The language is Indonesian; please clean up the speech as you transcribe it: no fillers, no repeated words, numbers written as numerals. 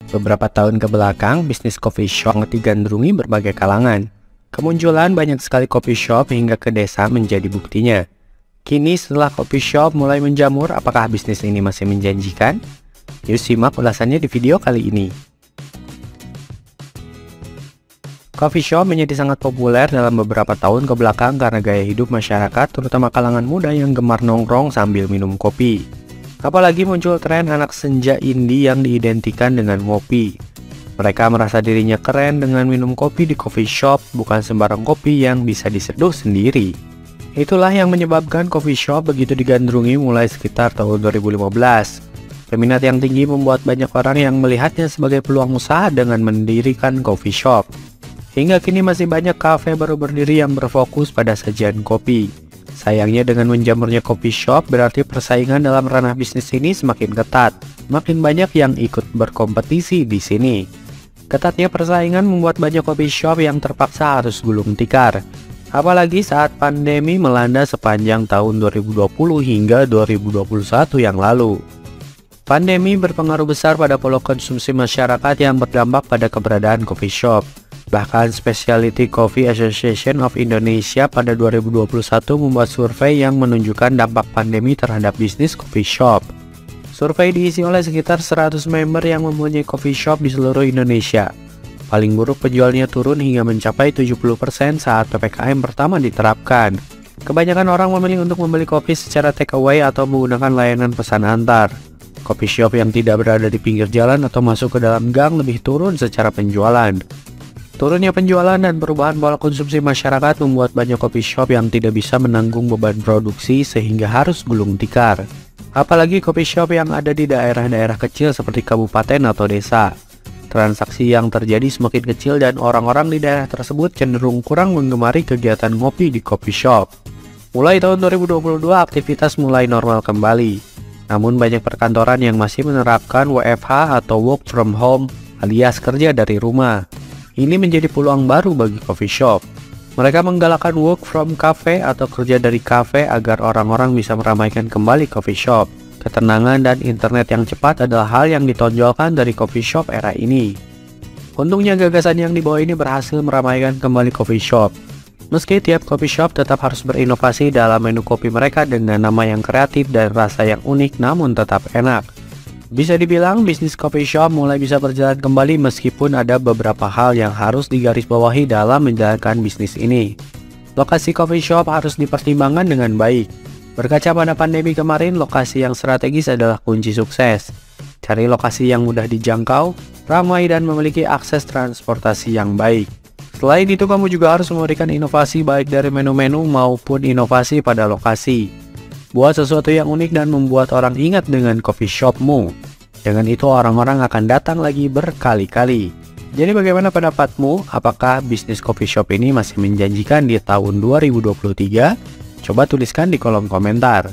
Beberapa tahun ke belakang, bisnis coffee shop sangat digandrungi berbagai kalangan. Kemunculan banyak sekali coffee shop hingga ke desa menjadi buktinya. Kini setelah coffee shop mulai menjamur, apakah bisnis ini masih menjanjikan? Yuk simak ulasannya di video kali ini. Coffee shop menjadi sangat populer dalam beberapa tahun ke belakang karena gaya hidup masyarakat, terutama kalangan muda yang gemar nongkrong sambil minum kopi. Apalagi muncul tren anak senja indie yang diidentikan dengan ngopi. Mereka merasa dirinya keren dengan minum kopi di coffee shop, bukan sembarang kopi yang bisa diseduh sendiri. Itulah yang menyebabkan coffee shop begitu digandrungi mulai sekitar tahun 2015. Peminat yang tinggi membuat banyak orang yang melihatnya sebagai peluang usaha dengan mendirikan coffee shop. Hingga kini masih banyak kafe baru berdiri yang berfokus pada sajian kopi. Sayangnya dengan menjamurnya coffee shop berarti persaingan dalam ranah bisnis ini semakin ketat. Makin banyak yang ikut berkompetisi di sini. Ketatnya persaingan membuat banyak coffee shop yang terpaksa harus gulung tikar. Apalagi saat pandemi melanda sepanjang tahun 2020 hingga 2021 yang lalu. Pandemi berpengaruh besar pada pola konsumsi masyarakat yang berdampak pada keberadaan coffee shop. Bahkan Specialty Coffee Association of Indonesia pada 2021 membuat survei yang menunjukkan dampak pandemi terhadap bisnis coffee shop. Survei diisi oleh sekitar 100 member yang mempunyai coffee shop di seluruh Indonesia. Paling buruk penjualnya turun hingga mencapai 70% saat PPKM pertama diterapkan. Kebanyakan orang memilih untuk membeli kopi secara takeaway atau menggunakan layanan pesan antar. Coffee shop yang tidak berada di pinggir jalan atau masuk ke dalam gang lebih turun secara penjualan. Turunnya penjualan dan perubahan pola konsumsi masyarakat membuat banyak coffee shop yang tidak bisa menanggung beban produksi sehingga harus gulung tikar. Apalagi coffee shop yang ada di daerah-daerah kecil seperti kabupaten atau desa. Transaksi yang terjadi semakin kecil dan orang-orang di daerah tersebut cenderung kurang menggemari kegiatan ngopi di coffee shop. Mulai tahun 2022 aktivitas mulai normal kembali. Namun banyak perkantoran yang masih menerapkan WFH atau work from home alias kerja dari rumah. Ini menjadi peluang baru bagi coffee shop. Mereka menggalakkan work from cafe atau kerja dari cafe agar orang-orang bisa meramaikan kembali coffee shop. Ketenangan dan internet yang cepat adalah hal yang ditonjolkan dari coffee shop era ini. Untungnya gagasan yang dibawa ini berhasil meramaikan kembali coffee shop. Meski tiap coffee shop tetap harus berinovasi dalam menu kopi mereka dengan nama yang kreatif dan rasa yang unik namun tetap enak. Bisa dibilang bisnis coffee shop mulai bisa berjalan kembali meskipun ada beberapa hal yang harus digarisbawahi dalam menjalankan bisnis ini. Lokasi coffee shop harus dipertimbangkan dengan baik. Berkaca pada pandemi kemarin, lokasi yang strategis adalah kunci sukses. Cari lokasi yang mudah dijangkau, ramai dan memiliki akses transportasi yang baik. Selain itu, kamu juga harus memberikan inovasi baik dari menu-menu maupun inovasi pada lokasi. Buat sesuatu yang unik dan membuat orang ingat dengan coffee shopmu. Dengan itu orang-orang akan datang lagi berkali-kali. Jadi bagaimana pendapatmu? Apakah bisnis coffee shop ini masih menjanjikan di tahun 2023? Coba tuliskan di kolom komentar.